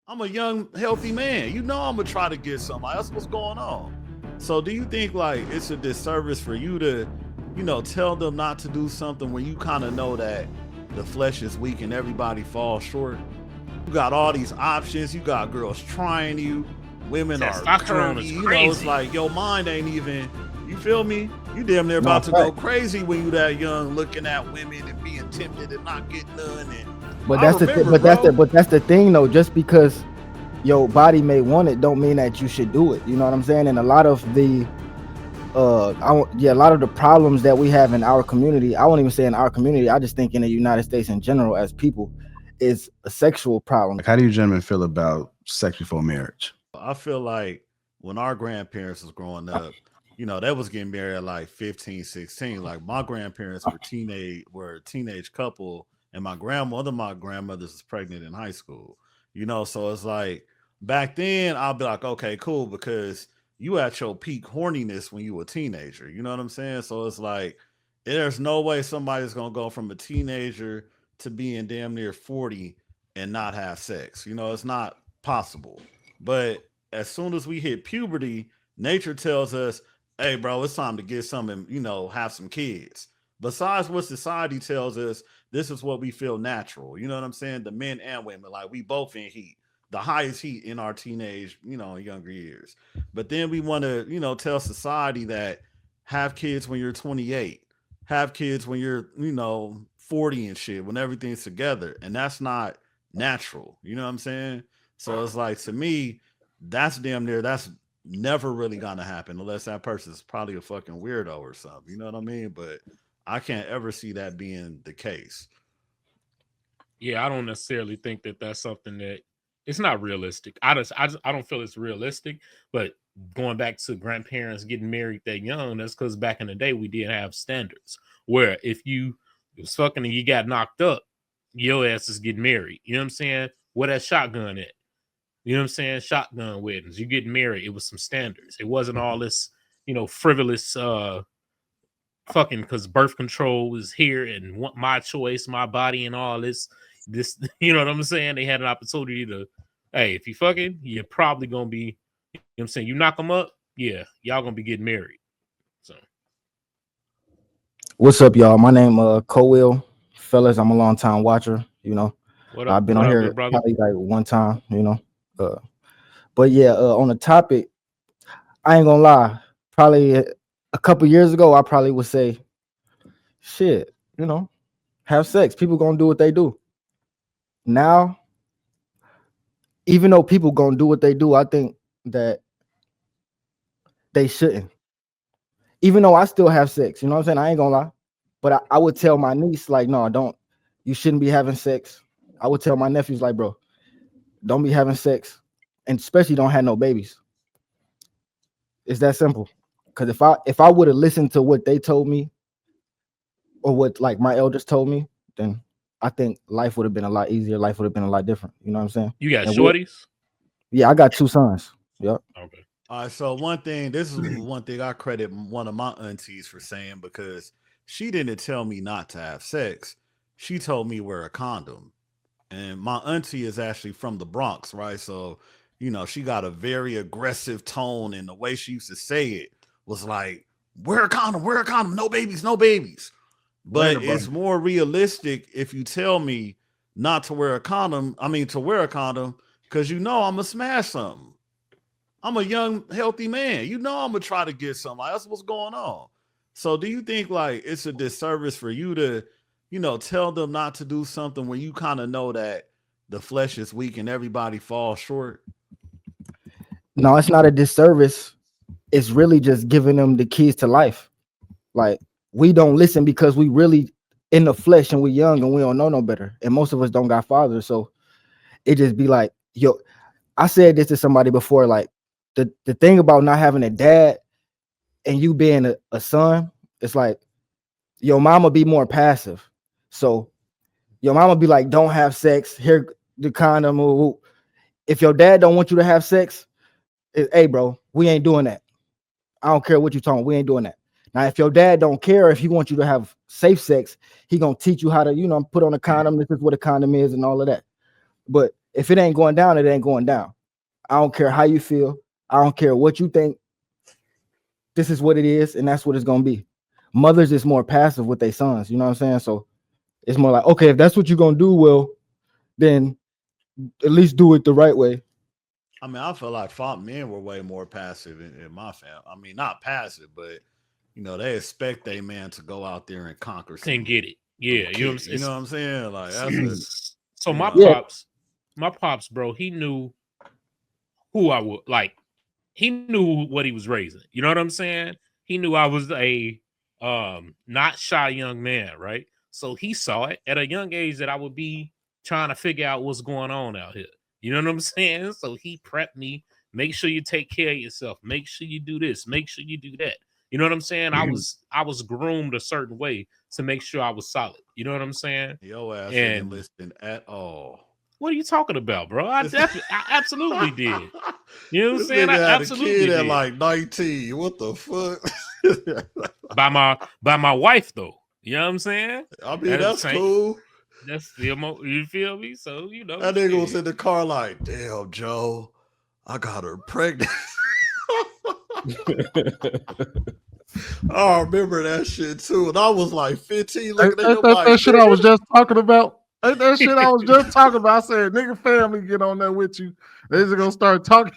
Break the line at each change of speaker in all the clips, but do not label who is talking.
I'm a young, healthy man. You know I'm gonna try to get something. That's what's going on. So do you think like it's a disservice for you to, tell them not to do something when you kind of know that the flesh is weak and everybody falls short? You got all these options. You got girls trying you. Women are
Testosterone
curvy.
is
It's
crazy.
like your mind ain't even. You feel me? You damn near
No,
about to go
fact.
crazy when you that young, looking at women and being tempted and not getting none. And
But
I
that's the thing.
remember, bro.
But that's the thing though. Just because your body may want it, don't mean that you should do it. You know what I'm saying? And a lot of the a lot of the problems that we have in our community, I won't even say in our community, I just think in the United States in general as people, is a sexual problem.
Like, how do you gentlemen feel about sex before marriage?
I feel like when our grandparents was growing up, they was getting married at like 15, 16. Like my grandparents were a teenage couple, and my grandmothers was pregnant in high school. So it's like back then I'll be like, okay, cool, because you at your peak horniness when you were a teenager. You know what I'm saying? So it's like there's no way somebody's gonna go from a teenager to being damn near 40 and not have sex. It's not possible. But as soon as we hit puberty, nature tells us, hey, bro, it's time to get some and, have some kids. Besides what society tells us, this is what we feel natural. You know what I'm saying? The men and women, like we both in heat, the highest heat in our teenage, younger years. But then we want to, tell society that have kids when you're 28, have kids when you're, 40 and shit, when everything's together. And that's not natural. You know what I'm saying? So it's like to me, that's never really gonna happen unless that person's probably a fucking weirdo or something. You know what I mean? But I can't ever see that being the case.
Yeah, I don't necessarily think that that's something that it's not realistic. I don't feel it's realistic. But going back to grandparents getting married that young, that's because back in the day we did have standards where if you was fucking and you got knocked up, your ass is getting married. You know what I'm saying? Where that shotgun at? You know what I'm saying? Shotgun weddings. You get married. It was some standards. It wasn't all this, frivolous fucking because birth control is here and want my choice, my body, and all this, you know what I'm saying? They had an opportunity to, hey, if you fucking, you're probably gonna be, you know what I'm saying? You knock them up, yeah, y'all gonna be getting married. So
What's up, y'all? My name Coil, fellas. I'm a long time watcher. I've been
what
on
up,
here
good brother?
probably like one time. Uh, but yeah, on the topic, I ain't gonna lie. Probably a couple years ago, I probably would say, shit, have sex. People gonna do what they do. Now, even though people gonna do what they do, I think that they shouldn't. Even though I still have sex, you know what I'm saying? I ain't gonna lie. But I would tell my niece, like, no, don't, you shouldn't be having sex. I would tell my nephews, like, bro, don't be having sex. And especially don't have no babies. It's that simple. Because if I would have listened to what they told me or what like my elders told me, then I think life would have been a lot easier. Life would have been a lot different. You know what I'm saying?
You got
And
shorties?
yeah, I got two sons. Yep.
Okay.
All right, so this is one thing I credit one of my aunties for saying because she didn't tell me not to have sex. She told me wear a condom. And my auntie is actually from the Bronx, right? So, she got a very aggressive tone, and the way she used to say it was like, wear a condom, no babies, no babies. But
Bro.
it's more realistic if you tell me not to wear a condom. I mean, to wear a condom, because I'm going to smash something. I'm a young, healthy man. I'm gonna try to get something. Like, that's what's going on. So, do you think like it's a disservice for you to, tell them not to do something when you kind of know that the flesh is weak and everybody falls short?
No, it's not a disservice. It's really just giving them the keys to life. Like we don't listen because we really in the flesh and we young and we don't know no better. And most of us don't got fathers. So it just be like, yo, I said this to somebody before, like the thing about not having a dad and you being a son, it's like your mama be more passive. So your mama be like, don't have sex. Here the condom. If your dad don't want you to have sex, hey bro, we ain't doing that. I don't care what you're talking. We ain't doing that. Now, if your dad don't care, if he wants you to have safe sex, he gonna teach you how to, put on a condom. This is what a condom is and all of that. But if it ain't going down, it ain't going down. I don't care how you feel. I don't care what you think. This is what it is, and that's what it's gonna be. Mothers is more passive with their sons, you know what I'm saying? So it's more like, okay, if that's what you're gonna do, well, then at least do it the right way.
I mean, I feel like men were way more passive in my family. I mean, not passive, but they expect a man to go out there and conquer
and get it. Yeah, you know
what I'm saying? Like that's
so my pops, bro, he knew who I would like. He knew what he was raising. You know what I'm saying? He knew I was a not shy young man, right? So he saw it at a young age that I would be trying to figure out what's going on out here. You know what I'm saying? So he prepped me. Make sure you take care of yourself. Make sure you do this. Make sure you do that. You know what I'm saying? I was groomed a certain way to make sure I was solid. You know what I'm saying?
Your ass didn't listen at all.
What are you talking about, bro? I absolutely did. You know what I'm
This
saying?
nigga
I
had
absolutely
a kid
did.
at like 19. What the fuck?
by my wife though. You know what I'm saying?
I mean, that's cool.
That's still you feel me? So
that nigga was in the car like, damn, Joe, I got her pregnant. I remember that shit too, and I was like 15. Looking at him like,
that shit I was just talking about. That shit I was just talking about. I said, nigga, family get on there with you. They just gonna start talking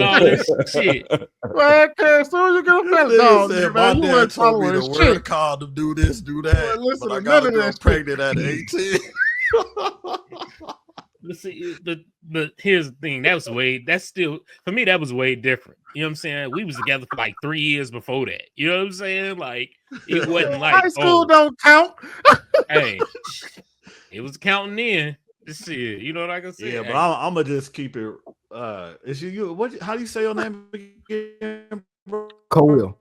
all this shit.
Man, as soon as you get a family dog,
said,
man,
my dad told me to wear the condom, do this, do that.
Listen,
but I got a girl pregnant at 18.
Let's see, but here's the thing. That's still for me. That was way different. You know what I'm saying? We was together for like 3 years before that. You know what I'm saying? Like it wasn't like
high school don't count.
Hey, it was counting in. Shit, you know what I can say?
Yeah, but I'm gonna just keep it. Is you what? How do you say your name again?
Coil.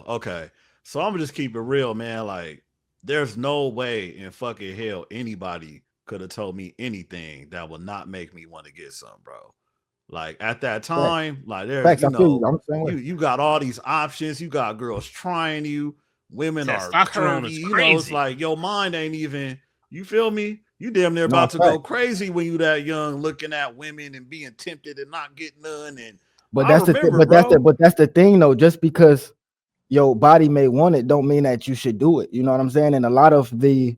Okay, so I'm gonna just keep it real, man. Like, there's no way in fucking hell anybody could have told me anything that would not make me want to get some, bro. Like at that time, like there's you got all these options. You got girls trying you. Women are curvy. It's like your mind ain't even. You feel me? You damn near about to go crazy when you that young, looking at women and being tempted and not getting none. And
but that's the thing though. Just because your body may want it, don't mean that you should do it. You know what I'm saying? And a lot of the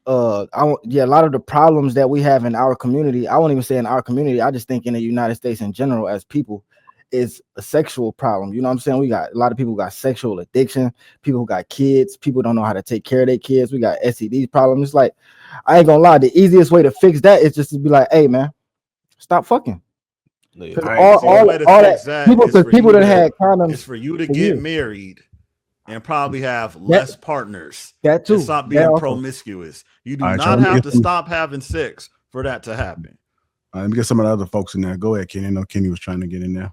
a lot of the problems that we have in our community, I won't even say in our community, I just think in the United States in general as people, is a sexual problem. You know what I'm saying? We got a lot of people who got sexual addiction, people who got kids, people don't know how to take care of their kids. We got STD problems. It's like, I ain't gonna lie, the easiest way to fix that is just to be like, hey man, stop fucking.
People that had condoms. It's for you to get married and probably have less partners.
That too.
And stop being promiscuous. You do not have to stop having sex for that to happen.
Let me get some of the other folks in there. Go ahead, Kenny. I know Kenny was trying to get in there.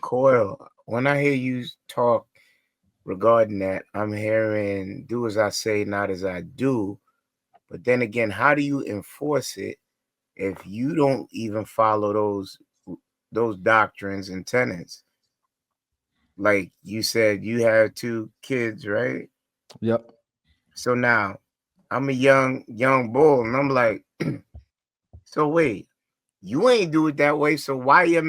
Coil, when I hear you talk regarding that, I'm hearing do as I say, not as I do. But then again, how do you enforce it if you don't even follow those doctrines and tenets? Like you said, you have 2 kids, right?
Yep.
So now I'm a young bull, and I'm like, so wait, you ain't do it that way. So why is your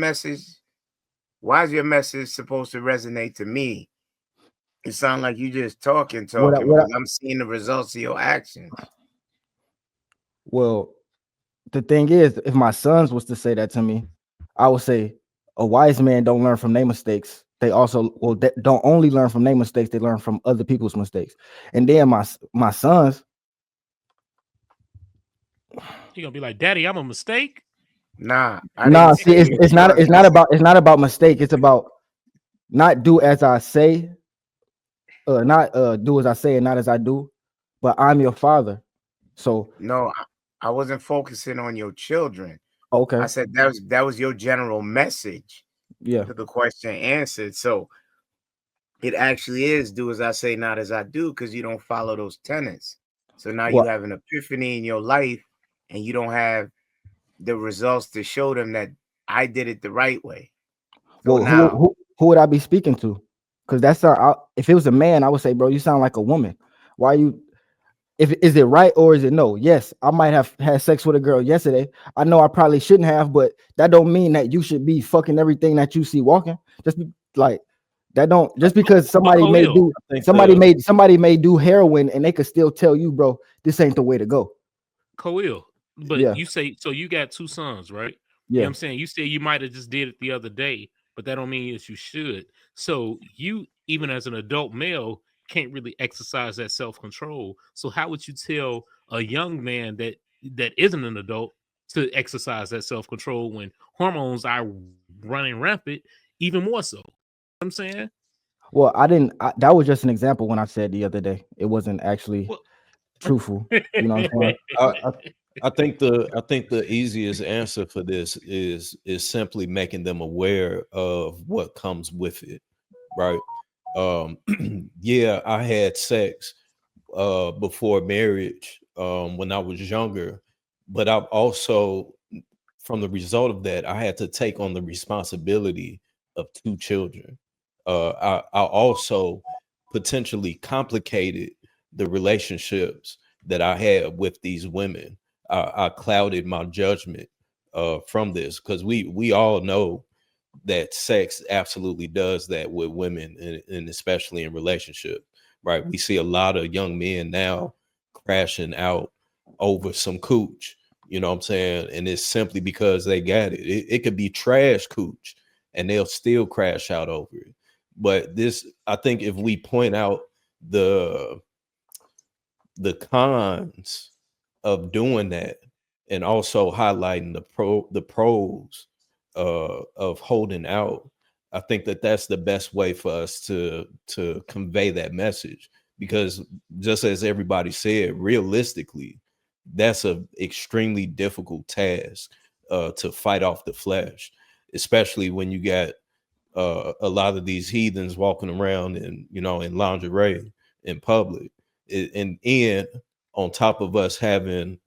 message supposed to resonate to me? It sounds like you just talking. I'm seeing the results of your actions.
Well, the thing is, if my sons was to say that to me, I would say a wise man don't learn from their mistakes. They also don't only learn from their mistakes, they learn from other people's mistakes. And then my sons,
you're gonna be like, Daddy, I'm a mistake.
Nah,
see, it's not about mistake. It's about not do as I say, not do as I say and not as I do. But I'm your father, so
no, I wasn't focusing on your children.
Okay,
I said that was your general message.
Yeah,
to the question answered. So it actually is do as I say, not as I do, because you don't follow those tenets. So now you have an epiphany in your life, and you don't have the results to show them that I did it the right way. So
well,
now,
who would I be speaking to? Because if it was a man, I would say, bro, you sound like a woman. Why you? is it right or is it no? Yes, I might have had sex with a girl yesterday. I know I probably shouldn't have, but that don't mean that you should be fucking everything that you see walking. Just like that don't just because somebody may
Khalil,
do
I think
somebody may do heroin and they could still tell you, bro, this ain't the way to go.
Khalil, but
Yeah.
you say so you got 2 sons, right? You know
Yeah.
what I'm saying? You said you might have just did it the other day, but that don't mean that you should. So you, even as an adult male, can't really exercise that self-control. So how would you tell a young man that isn't an adult to exercise that self-control when hormones are running rampant, even more so? You know what I'm saying?
Well, that was just an example when I said the other day. It wasn't actually
Well,
truthful. You know what I'm saying?
I think the easiest answer for this is simply making them aware of what comes with it, right? Yeah, I had sex before marriage when I was younger, but I've also, from the result of that, I had to take on the responsibility of 2 children. I also potentially complicated the relationships that I had with these women. I clouded my judgment from this because we all know that sex absolutely does that with women, and especially in relationship, right? We see a lot of young men now crashing out over some cooch, you know what I'm saying? And it's simply because they got it. It could be trash cooch and they'll still crash out over it. But this, I think if we point out the cons of doing that and also highlighting the pros of holding out, I think that that's the best way for us to convey that message, because just as everybody said, realistically, that's a extremely difficult task to fight off the flesh, especially when you got a lot of these heathens walking around in, you know, in lingerie in public, and on top of us having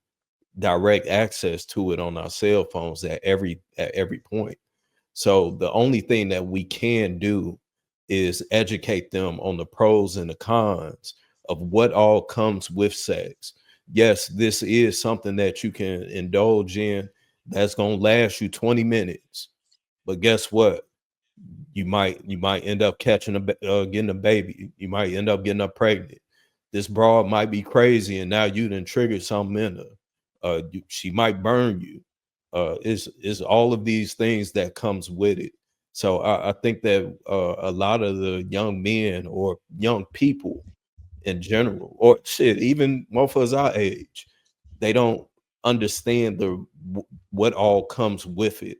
direct access to it on our cell phones at every point. So the only thing that we can do is educate them on the pros and the cons of what all comes with sex. Yes, this is something that you can indulge in that's going to last you 20 minutes. But guess what? You might end up getting a baby. You might end up getting up pregnant. This broad might be crazy, and now you done triggered something in her. She might burn you. Is all of these things that comes with it. So I think that a lot of the young men or young people in general, or shit, even motherfuckers our age, they don't understand what all comes with it.